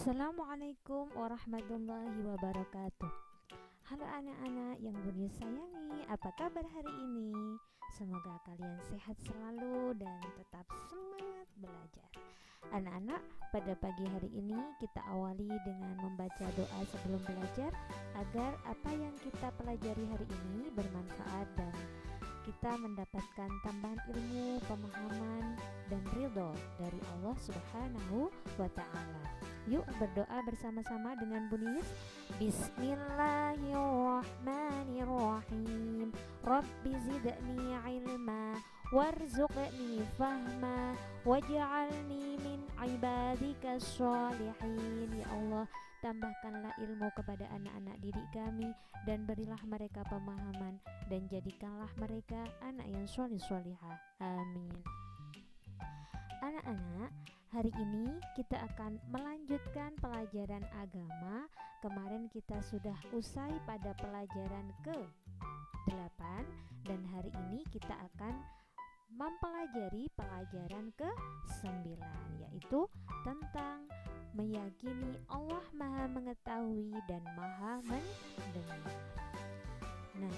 Assalamualaikum warahmatullahi wabarakatuh. Halo anak-anak yang Bunda sayangi, apa kabar hari ini? Semoga kalian sehat selalu dan tetap semangat belajar. Anak-anak, pada pagi hari ini kita awali dengan membaca doa sebelum belajar agar apa yang kita pelajari hari ini bermanfaat dan kita mendapatkan tambahan ilmu, pemahaman, dan ridho dari Allah Subhanahu wa Ta'ala. Yuk berdoa bersama-sama dengan bunyi Bismillahirrahmanirrahim. Rabbi zidni ilma warzuqni fahma waj'alni min ibadikas sholihin. Ya Allah, tambahkanlah ilmu kepada anak-anak didik kami dan berilah mereka pemahaman dan jadikanlah mereka anak yang sholih-sholihah. Amin. Anak-anak, hari ini kita akan melanjutkan pelajaran agama. Kemarin kita sudah usai pada pelajaran ke-8 dan hari ini kita akan mempelajari pelajaran ke-9, yaitu tentang meyakini Allah Maha Mengetahui dan Maha Mendengar. Nah,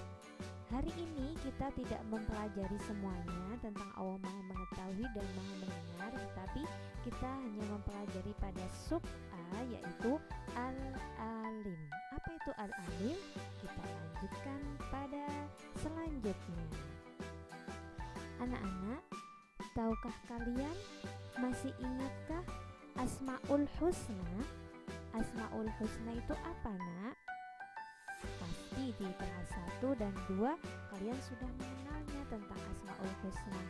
hari ini kita tidak mempelajari semuanya tentang Allah Maha Mengetahui dan Maha Mendengar, tetapi kita hanya mempelajari pada sub A, yaitu Al-Alim. Apa itu Al-Alim? Kita lanjutkan pada selanjutnya. Anak-anak, tahukah kalian, masih ingatkah Asmaul Husna? Asmaul Husna itu apa, Nak? Pasti di kelas 1 dan 2 kalian sudah mengenalnya tentang Asmaul Husna.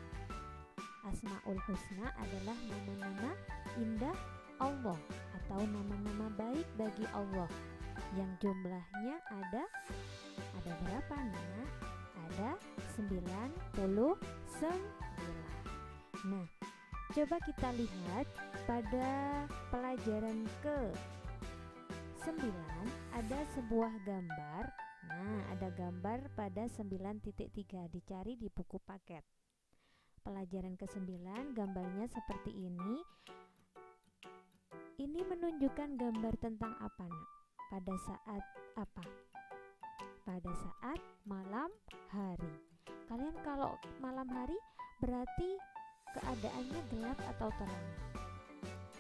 Asmaul Husna adalah nama-nama indah Allah atau nama-nama baik bagi Allah yang jumlahnya ada berapa, Nak? Ada 99. Nah, coba kita lihat pada pelajaran ke-9 ada sebuah gambar. Nah, ada gambar pada 9.3, dicari di buku paket. Pelajaran ke-9 gambarnya seperti ini. Ini menunjukkan gambar tentang apa, Nak? Pada saat apa? Pada saat malam hari. Kalian kalau malam hari berarti keadaannya gelap atau terang?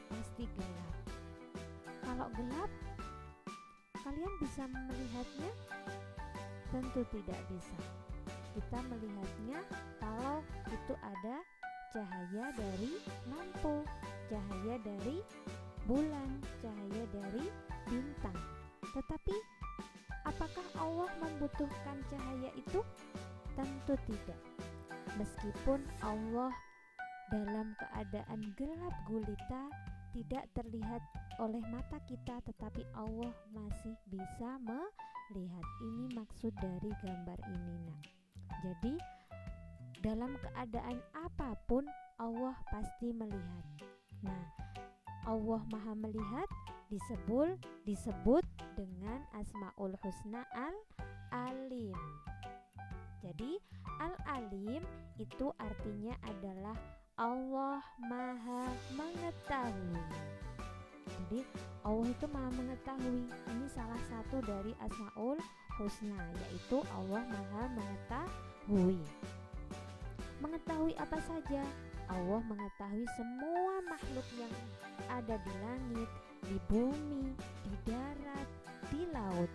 Pasti gelap. Kalau gelap, kalian bisa melihatnya? Tentu tidak bisa. Kita melihatnya kalau itu ada cahaya dari lampu, cahaya dari bulan, cahaya dari bintang. Tetapi apakah Allah membutuhkan cahaya itu? Tentu tidak. Meskipun Allah dalam keadaan gelap gulita tidak terlihat oleh mata kita, tetapi Allah masih bisa melihat. Ini maksud dari gambar ini, Nak. Jadi dalam keadaan apapun Allah pasti melihat. Nah, Allah Maha Melihat disebut dengan Asmaul Husna Al-Alim. Jadi Al-Alim itu artinya adalah Allah Maha Mengetahui. Jadi Allah itu Maha Mengetahui. Ini salah satu dari Asmaul Husna, yaitu Allah Maha Mengetahui. Mengetahui apa saja? Allah mengetahui semua makhluk yang ada di langit, di bumi, di darat, di laut.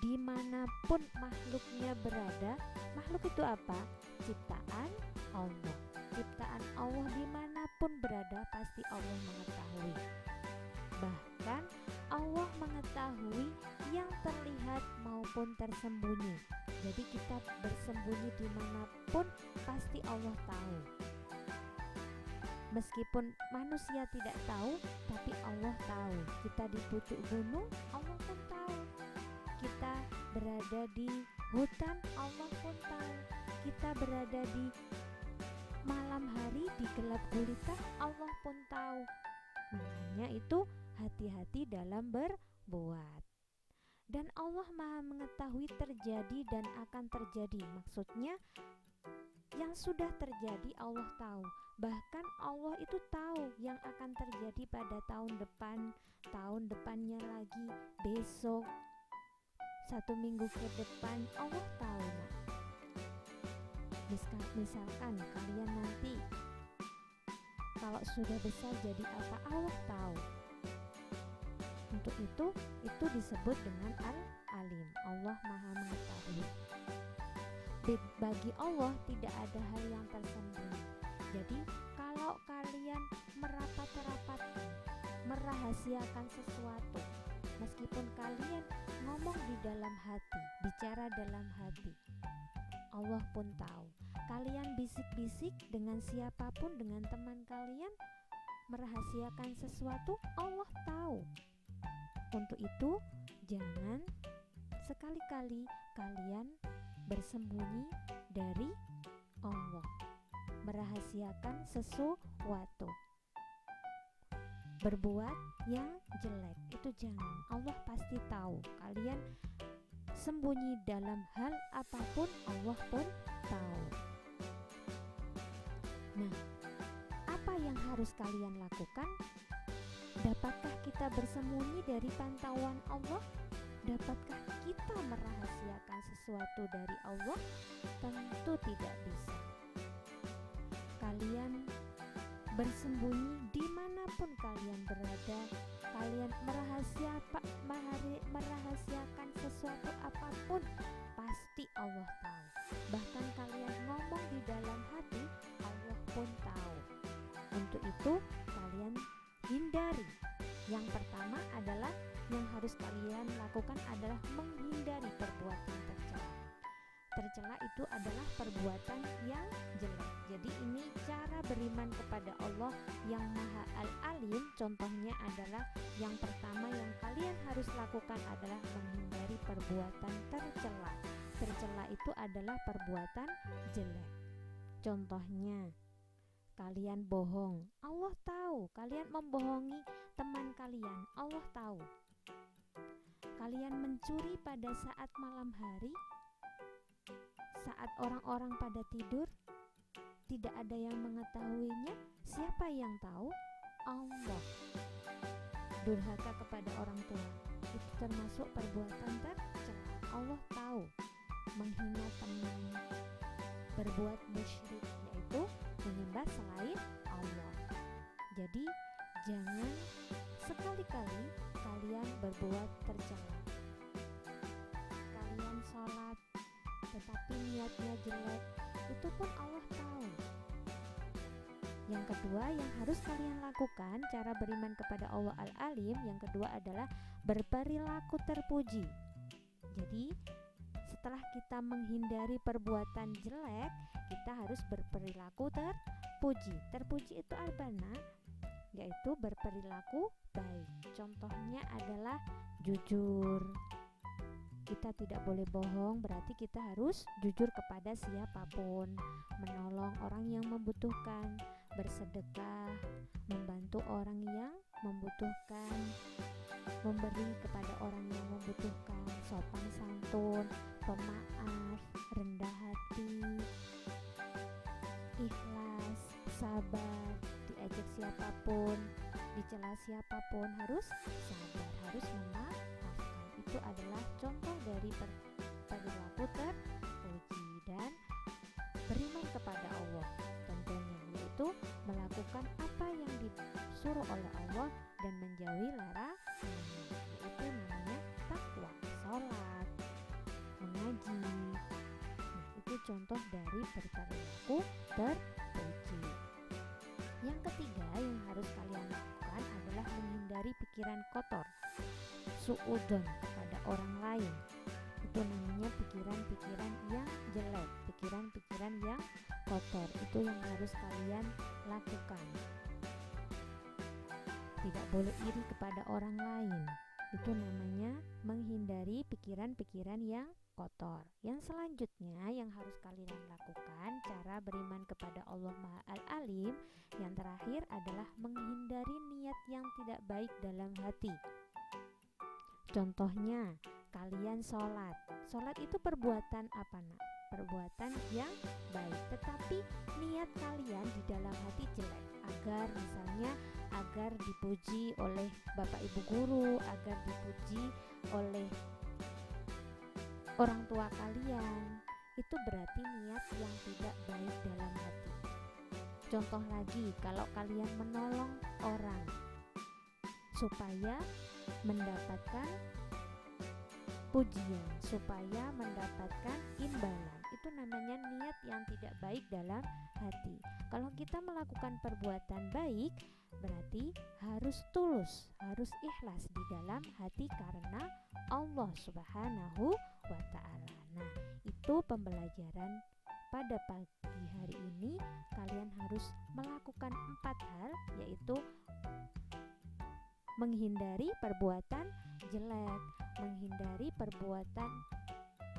Dimanapun makhluknya berada, makhluk itu apa? Ciptaan Allah. Ciptaan Allah dimanapun berada pasti Allah mengetahui. Bahkan Allah mengetahui yang terlihat maupun tersembunyi. Jadi kita bersembunyi dimanapun pasti Allah tahu. Meskipun manusia tidak tahu, tapi Allah tahu. Kita di pucuk gunung, Allah pun tahu. Kita berada di hutan, Allah pun tahu. Kita berada di malam hari, di gelap gulita, Allah pun tahu. Makanya itu hati-hati dalam berbuat. Dan Allah Maha Mengetahui terjadi dan akan terjadi. Maksudnya Yang sudah terjadi Allah tahu. Bahkan Allah itu tahu yang akan terjadi pada tahun depan, tahun depannya lagi, besok, 1 minggu ke depan. Allah tahu, nak. Misalkan kalian nanti kalau sudah besar jadi apa, Allah tahu. Untuk itu disebut dengan Al-Alim. Allah Maha Mengetahui. Bagi Allah tidak ada hal yang tersembunyi. Jadi kalau kalian merapat-rapatkan, merahasiakan sesuatu, meskipun kalian ngomong di dalam hati, bicara dalam hati, Allah pun tahu. Kalian bisik-bisik dengan siapapun, dengan teman kalian, merahasiakan sesuatu, Allah tahu. Untuk itu, jangan sekali-kali kalian bersembunyi dari Allah, merahasiakan sesuatu, berbuat yang jelek, itu jangan. Allah pasti tahu. Kalian sembunyi dalam hal apapun, Allah pun tahu. Nah, apa yang harus kalian lakukan? Dapatkah kita bersembunyi dari pantauan Allah? Dapatkah kita merahasiakan sesuatu dari Allah? Tentu tidak bisa. Kalian bersembunyi dimanapun kalian berada, kalian merahasiakan sesuatu apapun, pasti Allah tahu. Bahkan kalian ngomong di dalam hati, Allah pun tahu. Untuk itu kalian hindari. Yang pertama adalah yang harus kalian lakukan adalah menghindari perbuatan tercela. Tercela itu adalah perbuatan yang jelek. Jadi ini cara beriman kepada Allah yang Maha Al-Alim. Contohnya adalah yang pertama yang kalian harus lakukan adalah menghindari perbuatan tercela. Tercela itu adalah perbuatan jelek. Contohnya, kalian bohong, Allah tahu. Kalian membohongi teman kalian, Allah tahu. Kalian mencuri pada saat malam hari, saat orang-orang pada tidur, tidak ada yang mengetahuinya. Siapa yang tahu? Allah. Durhaka kepada orang tua, itu termasuk perbuatan tercela. Allah tahu. Menghina teman, berbuat musyrik, yaitu menyembah selain Allah. Jadi jangan sekali-kali kalian berbuat tercela. Kalian sholat tetapi niatnya jelek, itu pun Allah tahu. Yang kedua yang harus kalian lakukan, cara beriman kepada Allah Al-Alim, yang kedua adalah berperilaku terpuji. Jadi setelah kita menghindari perbuatan jelek, kita harus berperilaku terpuji. Terpuji itu apa, nak? Yaitu berperilaku baik. Contohnya adalah jujur. Kita tidak boleh bohong, berarti kita harus jujur kepada siapapun, menolong orang yang membutuhkan, bersedekah, membantu orang yang membutuhkan, memberi kepada orang yang membutuhkan, sopan santun, pemaaf, rendah hati, ikhlas, sabar, diajak siapapun, dicela siapapun harus sabar, harus memaafkan. Itu adalah contoh dari perilaku terpuji. Dan beriman kepada Allah tentunya, yaitu melakukan apa yang disuruh oleh Allah dan menjauhi larangannya, yaitu namanya takwa, sholat, mengaji. Nah, itu contoh dari berperilaku terpuji. Yang ketiga yang harus kalian lakukan adalah menghindari pikiran kotor, suudzon kepada orang lain. Itu namanya pikiran-pikiran yang jelek, pikiran-pikiran yang kotor. Itu yang harus kalian lakukan. Tidak boleh iri kepada orang lain. Itu namanya menghindari pikiran-pikiran yang kotor. Yang selanjutnya yang harus kalian lakukan, cara beriman kepada Allah Maha Al-Alim, yang terakhir adalah menghindari niat yang tidak baik dalam hati. Contohnya, kalian sholat. Sholat itu perbuatan apa, nak? perbuatan yang baik, tetapi niat kalian di dalam hati jelek, agar misalnya agar dipuji oleh bapak ibu guru, agar dipuji oleh orang tua kalian, itu berarti niat yang tidak baik dalam hati. Contoh lagi, kalau kalian menolong orang supaya mendapatkan pujian, supaya mendapatkan imbalan, itu namanya niat yang tidak baik dalam hati. Kalau kita melakukan perbuatan baik, berarti harus tulus, harus ikhlas di dalam hati karena Allah Subhanahu wa Ta'ala. Nah, itu pembelajaran pada pagi hari ini. Kalian harus melakukan 4 hal, yaitu menghindari perbuatan jelek,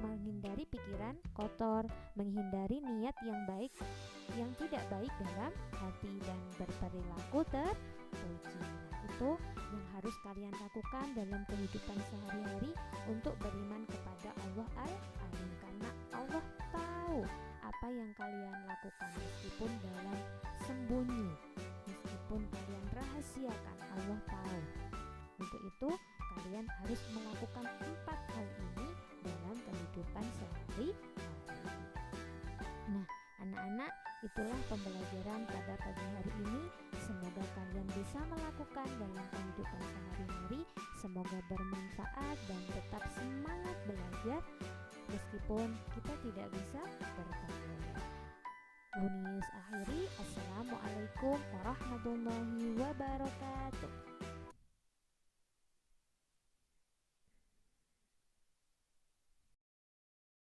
menghindari pikiran kotor, menghindari niat yang tidak baik dalam hati, dan berperilaku terpuji. Nah, itu yang harus kalian lakukan dalam kehidupan sehari-hari untuk beriman kepada Allah Al-Alim, karena Allah tahu apa yang kalian lakukan, meskipun dalam sembunyi, meskipun kalian rahasiakan, Allah tahu. Untuk itu kalian harus melakukan 4 hal ini dalam kehidupan sehari-hari. Nah, anak-anak, itulah pembelajaran pada pagi hari ini. Semoga kalian bisa melakukan dalam kehidupan sehari-hari. Semoga bermanfaat dan tetap semangat belajar meskipun kita tidak bisa bertemu. Bunis akhiri, Assalamualaikum warahmatullahi wabarakatuh.